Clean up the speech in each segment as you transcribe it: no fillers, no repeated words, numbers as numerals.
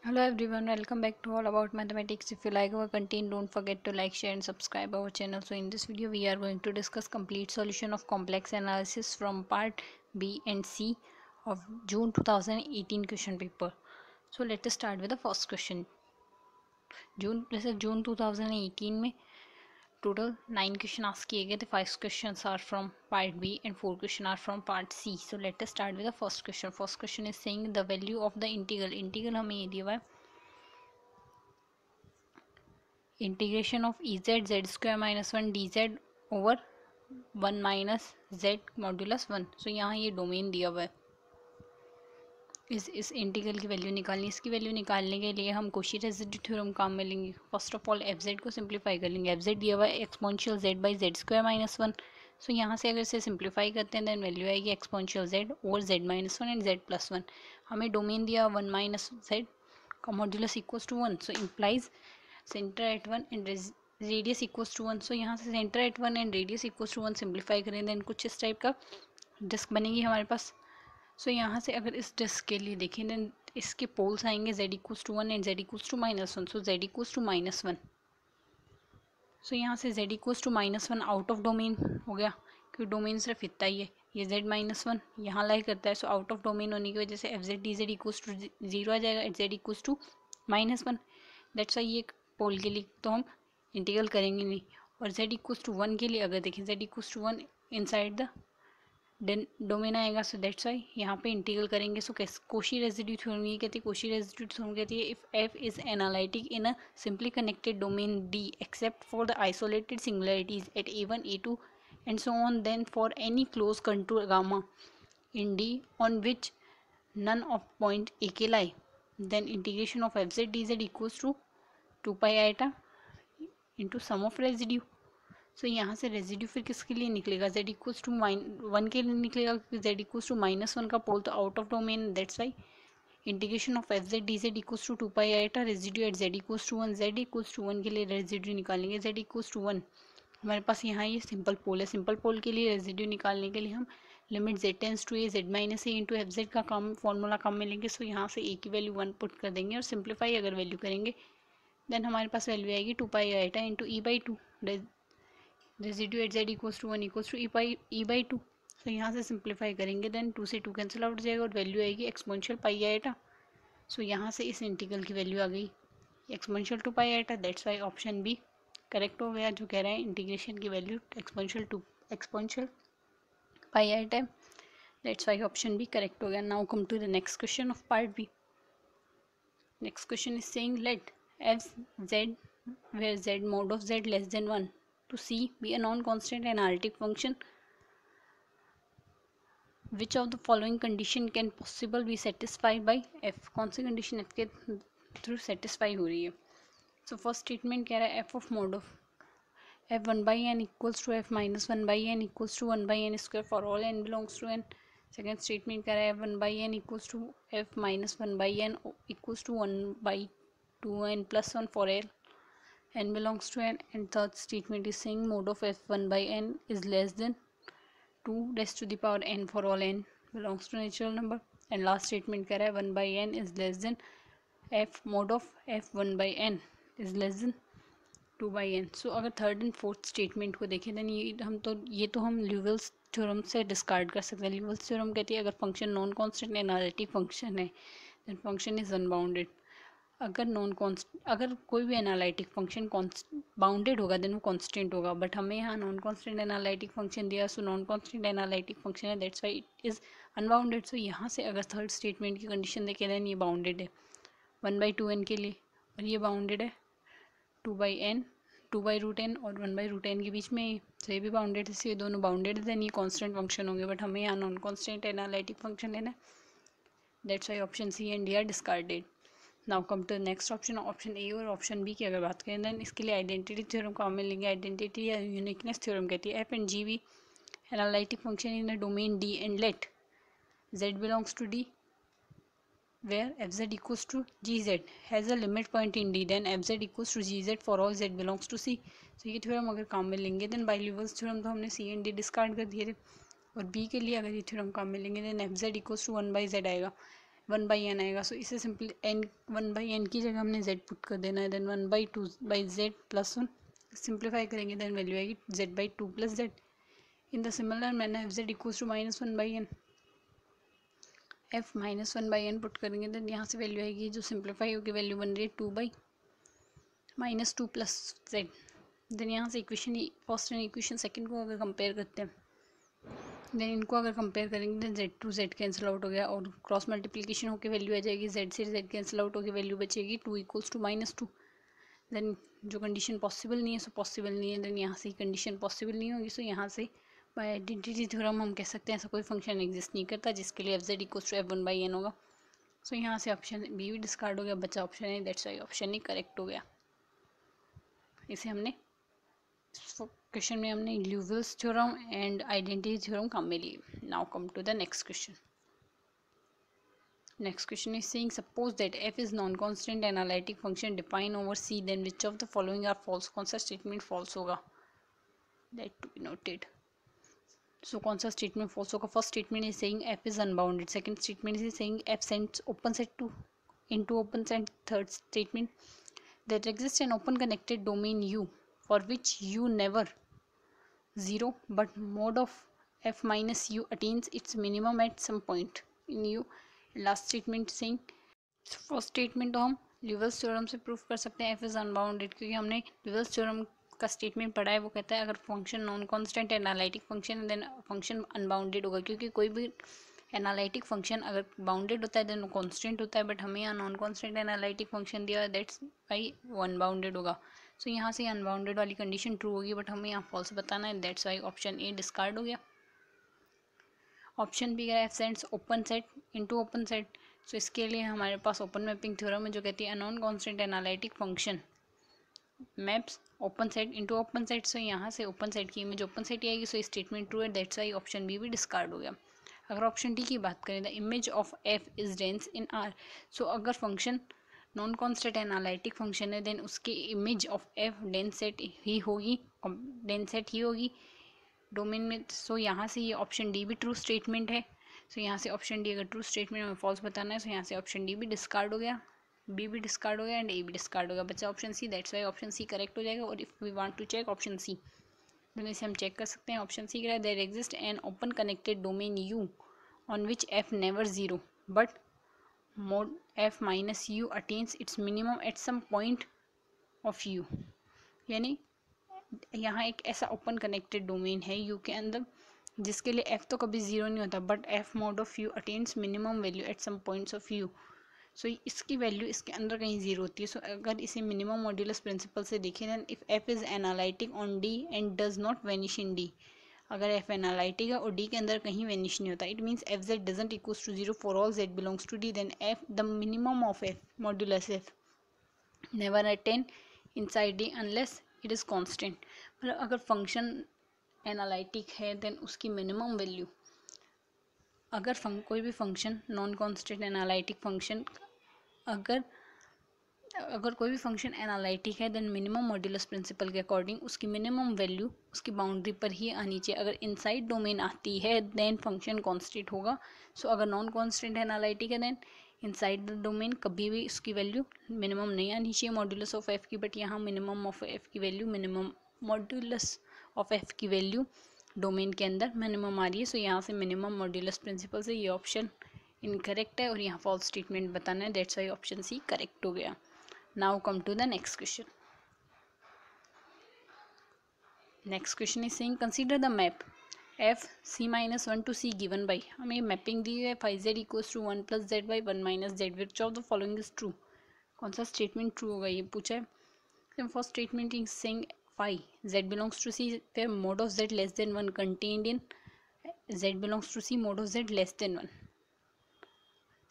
Hello everyone, welcome back to All About Mathematics. If you like our content, don't forget to like, share and subscribe our channel. So in this video we are going to discuss complete solution of complex analysis from part B and C of June 2018 question paper. So let us start with the first question. जून 2018 में total 9 question asked किए गए थे. 5 questions are from part B and 4 questions are from part C. So let us start with the first question. First question is saying the value of the integral हमें ये दिया हुआ है, integration of e z z square minus one d z over one minus z modulus one. So यहाँ ये domain दिया हुआ है. इस इंटीग्रल की वैल्यू निकालनी. इसकी वैल्यू निकालने के लिए हम कोशी रेसिड्यू थ्योरम काम में लेंगे. First of all f z को सिंप्लीफाई कर लेंगे. एफ जेड दिया हुआ है exponential z by z square minus one. So यहाँ से अगर इसे सिंप्लीफाई करते हैं देन वैल्यू आएगी exponential z over z minus one and z plus one. हमें डोमेन दिया वन माइनस जेड का modulus equals to one. So implies centre at one and radius equals to one. So यहाँ से centre at one and radius equals to one simplify करें then कुछ इस type का disc बनेगी हमारे पास. सो यहाँ से अगर इस डिस्क के लिए देखें देन इसके पोल्स आएंगे z equals to one and z equals to minus one. So z equals to minus one. So यहाँ से z equals to minus one out of domain हो गया क्योंकि डोमेन सिर्फ इतना ही है. ये z माइनस वन यहाँ लाई करता है. सो आउट ऑफ डोमेन होने की वजह से F z d z equals to zero आ जाएगा. At z equals to minus one. That's why ये पोल के लिए तो हम इंटीग्रल करेंगे नहीं. और z इक्वल्स टू वन के लिए अगर देखें z equals to one inside the domain आएगा. सो दैट्स वाई यहाँ पे इंटीग्रल करेंगे. सो कोशी रेसिड्यू थ्योरम ये कहती है. कोशी रेसिड्यू थ्योरम कहती है if f is analytic in a simply connected domain D except for the isolated singularities at a1 a2 and so on, then for any closed contour gamma in D on which none of point AK lie, then integration of fz dz equals to 2 pi iota into sum of residue. सो यहाँ से residue फिर किसके लिए निकलेगा. z equals to one के लिए निकलेगा क्योंकि z equals to minus one का पोल तो out of domain. That's why integration of f z d z equals to pi iota residue at z equals to one. z equals to one के लिए residue निकालेंगे. z equals to one हमारे पास यहाँ ये simple पोल है. Simple पोल के लिए residue निकालने के लिए हम limit z tends to a z minus a into f z का काम फॉर्मूला काम में लेंगे. सो यहाँ से ए की वैल्यू वन पुट कर देंगे और सिंप्लीफाई अगर वैल्यू करेंगे देन हमारे पास वैल्यू आएगी two pi iota into e by two. Residue at z equals to one equals to e by two. So यहाँ से सिंप्लीफाई करेंगे देन टू से टू कैंसिल आउट हो जाएगा और वैल्यू आएगी एक्सपोनेंशियल पाई आएटा. सो यहाँ से इस इंटीग्रल की वैल्यू आ गई exponential two pi iota. That's why option B correct हो गया जो कह रहा है इंटीग्रेशन की value exponential pi iota. That's why option B correct हो गया. Now come to the next question of part B. Next question is saying let f z where z mod of z less than 1 to c be a non-constant analytic function. Which of the following condition can possible be satisfied by f. कौन सी condition f के through satisfy हो रही है. so first statement कह रहा है f of mod of f 1 by n equals to f minus 1 by n equals to 1 by n square for all n belongs to n. second statement कह रहा है f 1 by n equals to f minus 1 by n equals to 1 by 2n plus 1 for l n belongs to n. and third statement is saying mod of f1 by n is less than 2 raised to the power n for all n belongs to natural number. and last statement कह रहा है 1 by n is less than f mod of f1 by n is less than 2 by n. so अगर third and fourth statement को देखें then ये तो हम ल्यूवेल्स theorem से डिस्कार्ड कर सकते हैं. ल्यूवेल्स थ्योरम कहती है अगर function non constant analytic function है देन फंक्शन इज अनबाउंडेड. अगर कोई भी एनालिटिक फंक्शन बाउंडेड होगा देन वो कांस्टेंट होगा. बट हमें यहाँ नॉन कांस्टेंट एनालिटिक फंक्शन दिया. So non constant analytic function है that's why it is unbounded. So यहाँ से अगर थर्ड स्टेटमेंट की कंडीशन देखें देन ये बाउंडेड है 1 बाई 2n के लिए और ये बाउंडेड है 2 by n 2 by root n और 1 बाई रूट n के बीच में. सो ये भी बाउंडेड है. इससे ये दोनों बाउंडेड है देन ये कॉन्स्टेंट फंक्शन होंगे. बट हमें यहाँ नॉन कॉन्स्टेंट एनालिटिक फंक्शन लेना है. That's why option C and D are discarded. Now come to next option. Option A और ऑप्शन बी की अगर बात करें देन इसके लिए आइडेंटिटी थ्योरम काम में लेंगे. आइडेंटिटी या यूनिकनेस थ्योरम कहती है f and g be analytic function in the domain D and let z belongs to D where fz equals to gz has a limit point in d then fz equals to gz for all z belongs to c. so ये theorem अगर काम में लेंगे then bye ल्यूवेल्स theorem तो हमने c and d discard कर दिए थे. और b के लिए अगर ये थ्योरम काम में लेंगे then fz equals to 1 by z आएगा. 1/n आएगा। सो इसे सिंपली n 1/n की जगह हमने z पुट कर देना है। देन 1/2/z प्लस 1 सिंप्लीफाई करेंगे, देन वैल्यू आएगी z/2 plus z। In the similar manner fz equals to -1/n, f -1/n put करेंगे, देन यहाँ से वैल्यू आएगी जो सिंप्लीफाई होगी, वैल्यू बन रही है 2/-2 प्लस z। देन यहाँ से equation first and equation second को अगर कंपेयर करते हैं, देन इनको अगर कंपेयर करेंगे then z to z cancel out हो गया और क्रॉस मल्टीप्लिकेशन होकर वैल्यू आ जाएगी, z से z कैंसिल आउट होकर वैल्यू बचेगी 2 इक्वल्स टू -2। देन जो कंडीशन पॉसिबल नहीं है सो पॉसिबल नहीं है, देन यहाँ से कंडीशन पॉसिबल नहीं होगी, सो यहाँ से बाय आइडेंटिटी थ्योरम हम कह सकते हैं ऐसा कोई फंक्शन एग्जिस्ट नहीं करता जिसके लिए fz इक्वल्स टू f1/n होगा। सो यहाँ से ऑप्शन बी भी डिस्कार्ड हो गया, बचा option A, that's why option A correct हो गया। इसे हमने क्वेश्चन में हमने Liouville's theorem and identity theorem काम में लिए। Now come to the next question. Next question is saying suppose that f is non-constant analytic function defined over C, then which of the following are false? कौन सा statement false होगा? That to be noted. So कौन सा statement false होगा? First statement is saying f is unbounded. Second statement is saying f sends open set to into open set. Third statement that exists an open connected domain U for which U never 0 but mod of f minus U attains its minimum at some point in U. Last statement saying first statement तो हम ल्यूविल्स theorem से proof कर सकते हैं F is unbounded, क्योंकि हमने Liouville's theorem का statement पढ़ा है। वो कहता है अगर function non constant analytic function then function unbounded होगा, क्योंकि कोई भी एनालिटिक फंक्शन अगर बाउंडेड होता है देन वो कांस्टेंट होता है, बट हमें यहाँ नॉन कांस्टेंट एनालिटिक फंक्शन दिया है दैट्स वाई वो अनबाउंडेड होगा। सो यहाँ से अनबाउंडेड वाली कंडीशन ट्रू होगी, बट हमें यहाँ फॉल्स बताना है, that's why option A discard हो गया। ऑप्शन बी है f sends open set into open set. So इसके लिए हमारे पास ओपन मैपिंग थ्योरम है जो कहती है non constant analytic function maps open set into open set. So यहाँ से ओपन सेट की इमेज ओपन सेट ही आएगी, सो स्टेटमेंट ट्रू है, दैट्स वाई ऑप्शन बी भी डिस्कार्ड हो गया। अगर ऑप्शन डी की बात करें the image of f is dense in R. So अगर function non constant analytic function है देन उसकी image of f dense set ही होगी डोमेन में। सो यहाँ से ये ऑप्शन डी भी ट्रू स्टेटमेंट है। सो यहाँ से ऑप्शन डी अगर ट्रू स्टेटमेंट हमें फॉल्स बताना है, सो यहाँ से ऑप्शन डी भी डिस्कार्ड हो गया, बी भी डिस्कार्ड हो गया एंड ए भी डिस्कार्ड हो गया, बच्चा option C, that's why option C correct हो जाएगा। और if we want to check option C, तो इसे हम चेक कर सकते हैं। ऑप्शन सी कह रहा है there exist an open connected domain U on which f never zero but mod f minus U attains its minimum at some point of U. यानी यहाँ एक ऐसा ओपन कनेक्टेड डोमेन है यू के अंदर जिसके लिए एफ तो कभी ज़ीरो नहीं होता, but f mod of u attains minimum value at some points of u. So इसकी वैल्यू इसके अंदर कहीं ज़ीरो होती है। सो अगर इसे मिनिमम मॉड्यूलस प्रिंसिपल से देखें then if f is analytic on D and does not vanish in D, अगर एफ एनालिटिक है और डी के अंदर कहीं वेनिश नहीं होता, it means f z doesn't equals to zero for all z belongs to D, then f the minimum of f modulus f never attain inside D unless it is constant. मतलब अगर function analytic है then उसकी minimum value, अगर कोई भी function non constant analytic function अगर कोई भी फंक्शन एनालिटिक है देन मिनिमम मॉड्यूलस प्रिंसिपल के अकॉर्डिंग उसकी मिनिमम वैल्यू उसकी बाउंड्री पर ही आनी चाहिए। अगर इनसाइड डोमेन आती है देन फंक्शन कॉन्स्टेंट होगा। सो अगर नॉन कॉन्स्टेंट एनालिटिक है देन इनसाइड द डोमेन कभी भी उसकी वैल्यू मिनिमम नहीं आनी चाहिए मॉड्यूलस ऑफ एफ की, बट यहाँ मिनिमम ऑफ एफ की value minimum modulus of F की वैल्यू डोमेन के अंदर मिनिमम आ रही है। सो यहाँ से मिनिमम मॉड्यूलस प्रिंसिपल से ये ऑप्शन इनकरेक्ट है और यहाँ फॉल्स स्टेटमेंट बताना है, that's why option C correct हो गया। Now come to the next question. Next question is saying consider the map f C minus 1 to C given by, हमें मैपिंग दी है five z equals to 1 plus z by 1 minus z, which of the following is true. कौन सा statement true होगा ये पूछा है। First statement is saying phi z belongs to C where mod of z less than 1 contained in z belongs to C mod of z less than 1.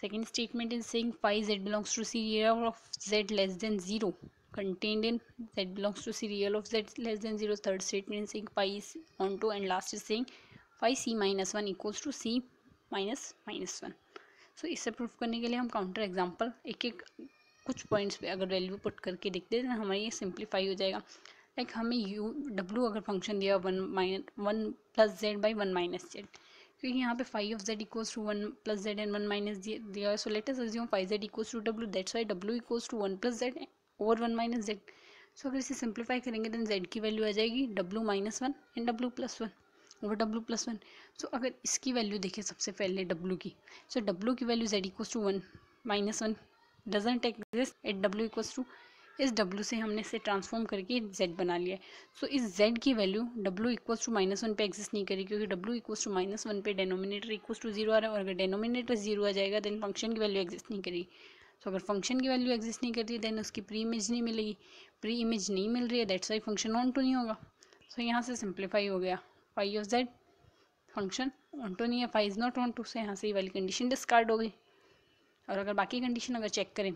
Second statement is saying phi z belongs to C real of z less than 0 contained in z belongs to C real of z less than 0. Third statement is saying phi is onto, and last is saying phi C minus 1 equals to C minus 1. So इसे proof करने के लिए हम counter example एक एक कुछ points पे अगर वैल्यू पुट करके देखते हैं तो हमारा ये सिंप्लीफाई हो जाएगा। लाइक हमें यू डब्ल्यू अगर फंक्शन दिया 1 plus z by 1 minus z, क्योंकि यहाँ पे phi of z equals to 1 plus z and 1 minus दिया, so let us assume phi z equals to डब्ल्यू, दैट्स वाई डब्ल्यू equals to 1 plus z over 1 minus z. So अगर इसे simplify करेंगे then z की वैल्यू आ जाएगी डब्ल्यू माइनस 1 एंड डब्ल्यू प्लस 1 ओवर डब्ल्यू प्लस 1। सो अगर इसकी वैल्यू देखें सबसे पहले डब्ल्यू की, सो डब्ल्यू की value z equals to 1 minus 1 doesn't exist at W equals to, इस W से हमने इसे ट्रांसफॉर्म करके Z बना लिया है। सो इस Z की वैल्यू W इक्वल्स टू -1 पे एग्जिस्ट नहीं करेगी, क्योंकि W इक्वल्स टू -1 पे डेनोमिनेटर इक्वल्स टू 0 आ रहा है, और अगर डेनोमिनेटर 0 आ जाएगा देन फंक्शन की वैल्यू एग्जिस्ट नहीं करेगी। सो अगर फंक्शन की वैल्यू एग्जिस्ट नहीं करती देन उसकी प्री इमेज नहीं मिलेगी, प्री इमेज नहीं मिल रही है that's why function onto नहीं होगा। सो यहाँ से सिंप्लीफाई हो गया, phi of Z function onto नहीं है, phi is not onto, से यहाँ से ये वाली कंडीशन डिस्कार्ड हो गई। और अगर बाकी कंडीशन अगर चेक करें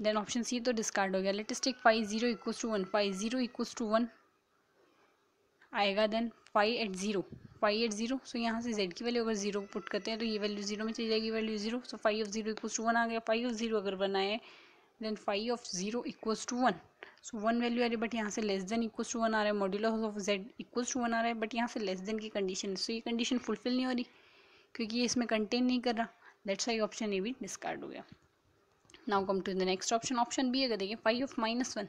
देन ऑप्शन सी तो डिस्कार्ड हो गया। Let us take phi 0 equals to 1, phi 0 equals to 1 आएगा, देन फाई एट 0, सो यहाँ से z की वैल्यू अगर 0 पुट करते हैं तो ये वैल्यू 0 में चली जाएगी, value 0, so phi of 0 equals to 1 आ गया। फाई ऑफ 0 अगर 1 आए then phi of 0 equals to 1, so 1 value आ रही है बट यहाँ से लेस देन इक्वल्स टू 1 आ रहा है, modulus of z equals to 1 आ रहा है बट यहाँ से लेस देन की कंडीशन, सो ये कंडीशन फुलफिल नहीं हो रही क्योंकि ये इसमें कंटेन नहीं कर रहा, दैट्स वाई ऑप्शन ए भी डिस्कार्ड हो गया। Now come to the next option, option B अगर देखिए phi of -1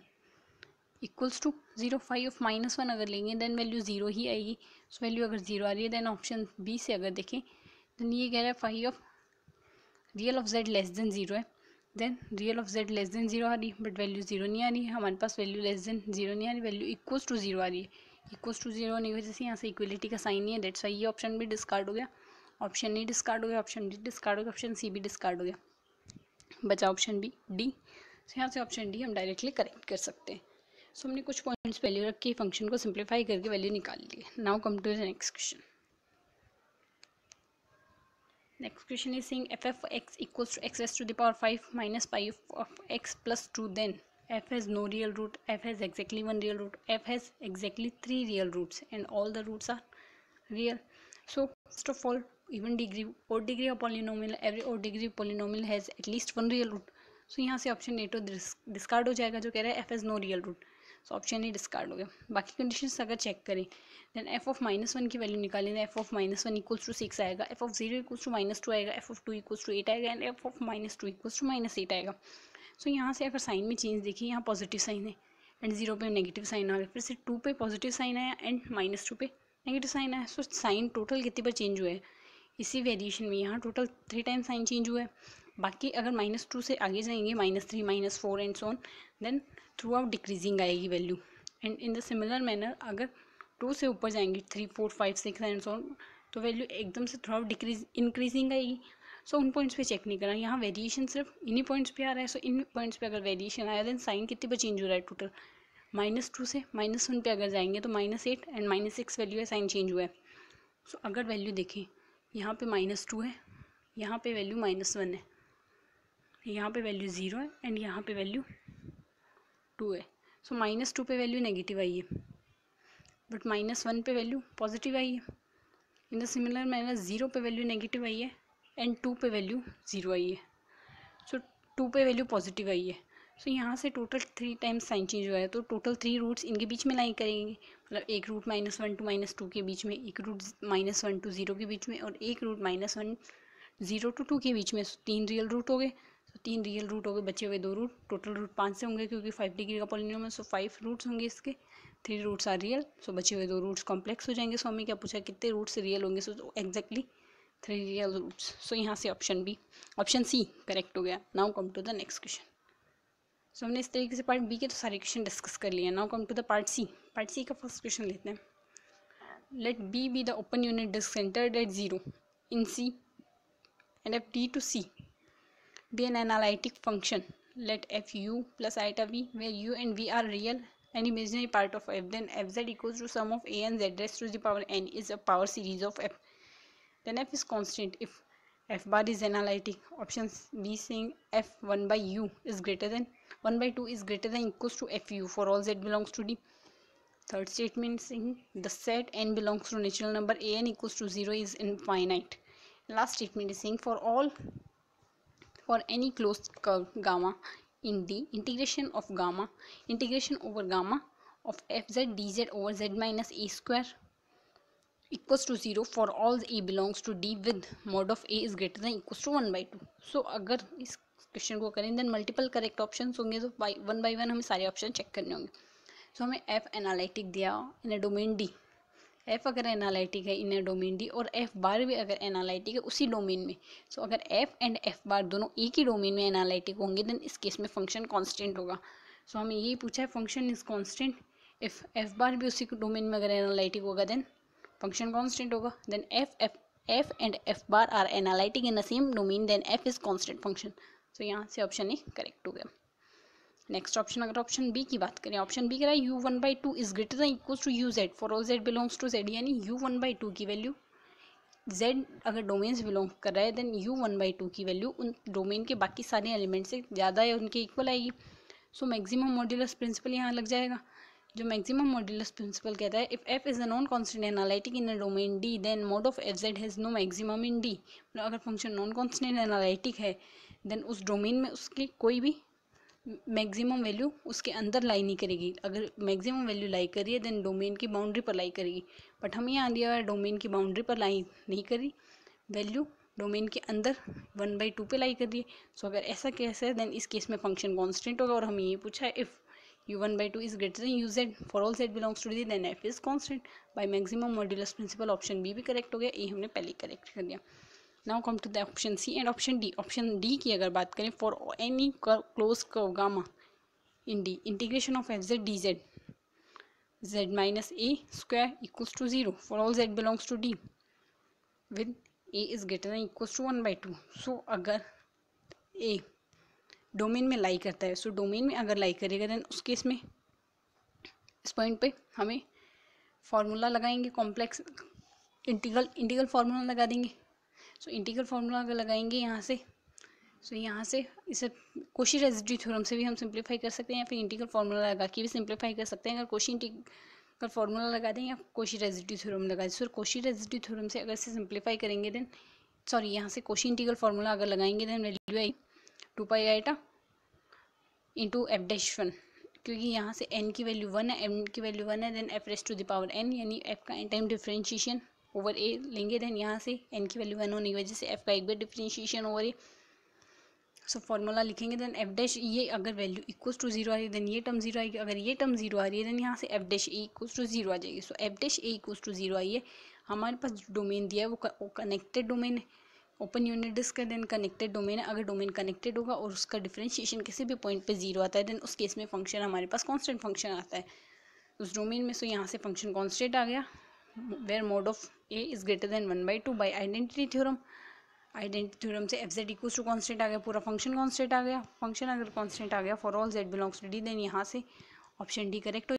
equals to 0, phi of -1 अगर लेंगे देन वैल्यू 0 ही आएगी। सो वैल्यू अगर 0 आ रही है देन ऑप्शन बी से अगर देखें देन ये कह रहा है phi of real of z less than 0 है, then real of z less than 0 आ रही है बट वैल्यू 0 नहीं आ रही है, हमारे पास वैल्यू लेस देन 0 नहीं आ रही, वैल्यू इक्वल्स टू 0 आ रही है। इक्वल्स टू 0 होने की वजह से यहाँ से इक्वलिटी का साइन नहीं है, दैट्स वाई ये ऑप्शन भी डिस्कार्ड हो गया, ऑप्शन ए डिस्कार्ड हो गया, ऑप्शन डी डिस्कार्ड हो गया, ऑप्शन सी भी डिस्कार्ड हो गया, बचा ऑप्शन बी डी। सो यहाँ से ऑप्शन डी हम डायरेक्टली करेक्ट कर सकते हैं। सो हमने कुछ पॉइंट्स वैल्यू रख के फंक्शन को सिंप्लीफाई करके वैल्यू निकाल ली है। Now come to the next question. Next question is saying f of x equals to x raise to the power 5 minus pi of x plus 2, then f has no real root, f has exactly one real root, f has exactly 3 real roots and all the roots are real. So first of all, even degree, odd degree of polynomial, every odd degree polynomial has at least one real root. So यहाँ से option ए तो discard हो जाएगा जो कह रहा है f has no real root, so option A discard हो गया। बाकी कंडीशंस अगर चेक करें देन f ऑफ -1 की वैल्यू निकालें, f ऑफ -1 इक्वल्स टू 6 आएगा, f ऑफ 0 इक्वल्स टू -2 आएगा, f ऑफ 2 इक्वल्स टू 8 आएगा and f of -2 equals to -8 आएगा। सो यहाँ से अगर साइन में चेंज देखिए, यहाँ पॉजिटिव साइन है एंड 0 पे नेगेटिव साइन आ गया, फिर से 2 पे पॉजिटिव साइन आया एंड -2 पे नेगेटिव साइन आया। सो साइन टोटल कितनी बार चेंज हुआ है इसी वेरिएशन में, यहाँ टोटल 3 टाइम साइन चेंज हुआ है। बाकी अगर -2 से आगे जाएंगे -3 -4 and so on, then throughout decreasing आएगी value, and in the similar manner अगर 2 से ऊपर जाएंगे 3 4 5 6 एंड सो ऑन, तो वैल्यू एकदम से थ्रू आउट डिक्रीज इंक्रीजिंग आएगी। सो उन पॉइंट्स पे चेक नहीं करना, यहाँ वेरिएशन सिर्फ इन्हीं पॉइंट्स पे आ रहा है। सो इन पॉइंट्स पे अगर वेरिएशन आया देन साइन कितनी बार चेंज हो रहा है टोटल, -2 से -1 पे अगर जाएंगे तो -8 एंड -6 वैल्यू है, साइन चेंज हुआ है। सो अगर वैल्यू देखें यहाँ पे -2 है, यहाँ पे वैल्यू -1 है, यहाँ पे वैल्यू 0 है एंड यहाँ पे वैल्यू 2 है। सो -2 पे वैल्यू नेगेटिव आई है बट -1 पे वैल्यू पॉजिटिव आई है। इन द सिमिलर मैनर 0 पे वैल्यू नेगेटिव आई है एंड 2 पे वैल्यू 0 आई है, सो 2 पे वैल्यू पॉजिटिव आई है। सो यहाँ से टोटल 3 टाइम्स साइन चेंज हुआ है, तो टोटल 3 रूट्स इनके बीच में लाई करेंगे, मतलब एक रूट -1 टू -2 के बीच में, एक रूट -1 टू 0 के बीच में और एक रूट -1 0 टू 2 के बीच में। सो 3 रियल रूट हो गए, सो 3 रियल रूट हो गए, बचे हुए 2 रूट, टोटल रूट 5 से होंगे क्योंकि 5 डिग्री का पॉलिनोमियल, सो 5 रूट्स होंगे इसके, 3 रूट्स आर रियल, सो बचे हुए 2 रूट्स कॉम्प्लेक्स हो जाएंगे। सो हमें क्या पूछा कितने रूट्स रियल होंगे, so exactly 3 real roots. So यहाँ से ऑप्शन सी करेक्ट हो गया। Now come to the next question. So हमने इस तरीके से पार्ट बी के तो सारे क्वेश्चन डिस्कस कर लिए। Now come to the part C. Part C का फर्स्ट क्वेश्चन लेते हैं। Let B be the open unit disc centred at 0 in C and f D to C be an analytic function. Let f u plus iota v, where u and v are real and imaginary part of f, then fz equals to sum of a and z raised to the power n is a power series of f. Then f is constant if f bar is analytic. Option B saying f 1 by u is greater than 1 by 2 is greater than equals to f u for all z belongs to D. Third statement saying the set n belongs to natural number a n equals to 0 is infinite. Last statement is saying for any closed curve gamma in D, integration over gamma of fz dz over z minus a square equals to 0 for all a belongs to D with mod of A is greater than equals to 1/2। So अगर इस question को करें then multiple correct option होंगे, तो one by one हमें सारे option check करने होंगे। सो हमें एफ एनालिटिक दिया इन ए डोमेन डी, एफ अगर एनालिटिक है इन ए डोमेन डी और एफ बार भी अगर एनालिटिक है उसी डोमेन में, सो अगर एफ एंड एफ बार दोनों एक ही डोमेन में एनालिटिक होंगे देन इस केस में फंक्शन कांस्टेंट होगा। सो हमें यही पूछा है function is constant if F bar भी उसी डोमेन में अगर एनालिटिक होगा देन फंक्शन कांस्टेंट होगा। Then F and F bar are analytic in the same domain then F is constant function. So यहाँ से ऑप्शन ए करेक्ट हो गया। नेक्स्ट ऑप्शन, अगर ऑप्शन बी की बात करें, ऑप्शन बी कह रहा है u1/2 is greater than equals to uz for all z belongs to z, यानी u1/2 की वैल्यू z अगर डोमेन से बिलोंग कर रहा है देन u1/2 की वैल्यू उन डोमेन के बाकी सारे एलिमेंट से ज़्यादा है, उनके इक्वल आएगी। सो मैक्सिमम मॉड्यूलस प्रिंसिपल यहाँ लग जाएगा। जो मैक्सिमम मॉड्यूलस प्रिंसिपल कहता है if f is a non constant analytic in a domain d then mod of fz has no maximum in d। अगर फंक्शन नॉन कांस्टेंट एनालिटिक है then उस domain में उसकी कोई भी मैक्सिमम वैल्यू उसके अंदर लाई नहीं करेगी। अगर मैक्सिमम वैल्यू लाई करी है देन डोमेन की बाउंड्री पर लाई करेगी, बट हमें यहाँ दिया हुआ है डोमेन की बाउंड्री पर लाई नहीं करी, वैल्यू डोमेन के अंदर 1/2 पे लाई कर रही है। सो अगर ऐसा केस है देन इस केस में फंक्शन कांस्टेंट होगा। और हमें ये पूछा है if u1/2 is greater than uz for all z belongs to d then f is constant by maximum modulus principle. Option B भी करेक्ट हो गया, ए हमने पहले करेक्ट कर दिया। Now come to the option C and option D. Option D की अगर बात करें for any close curve gamma in D integration of f z d z z minus a square equals to 0 for all z belongs to D with a is greater than equals to 1/2। So अगर a domain में लाई करता है, so domain में अगर लाई करेगा then उस case में इस पॉइंट पे हमें फार्मूला लगाएंगे, कॉम्प्लेक्स इंटीग्रल फार्मूला लगा देंगे। सो इंटीग्रल फार्मूला अगर लगाएंगे यहाँ से, सो यहाँ से इसे कोशी रेसिड्यू थ्योरम से भी हम सिंप्लीफाई कर सकते हैं या फिर इंटीग्रल फार्मूला लगा के भी सिंप्लीफाई कर सकते हैं। अगर कोशी इंटीग्रल फार्मूला लगा दें या कोशी रेसिड्यू थ्योरम लगा दें, सो कोशी रेसिड्यू थ्योरम से अगर इसे सिंप्लीफाई करेंगे देन यहाँ से कोशी इंटीग्रल फार्मूला अगर लगाएंगे देन वैल्यू आई 2πi आइटा इंटू एफ डैश 1, क्योंकि यहाँ से n की वैल्यू 1 है, m की वैल्यू 1 है then f raise to the power n, यानी f का n time differentiation over a लेंगे देन यहाँ से n की वैल्यू 1 होने की वजह से f का एक बार differentiation over a। So formula लिखेंगे देन f डैश ये अगर वैल्यू इक्वल्स टू 0 आ रही है देन ये टर्म 0 आएगी, अगर ये टर्म 0 आ रही है देन यहाँ से f dash a equals to 0 आ जाएगी। So f dash a equals to 0 आई है, हमारे पास जो डोमेन दिया है वो कनेक्टेड डोमेन है, ओपन यूनिट डिस्क है देन कनेक्टेड डोमेन है। अगर डोमेन कनेक्टेड होगा और उसका डिफरेंशिएशन किसी भी पॉइंट पे 0 आता है देन उस केस में फंक्शन हमारे पास कांस्टेंट फंक्शन आता है उस डोमेन में। सो यहाँ से फंक्शन कांस्टेंट आ गया where mod of A is greater than 1/2 by identity theorem. Identity theorem से F Z equals to constant आ गया, पूरा फंक्शन कांस्टेंट आ गया। फंक्शन अगर कांस्टेंट आ गया for all z belongs to D then यहाँ से ऑप्शन डी करेक्ट हो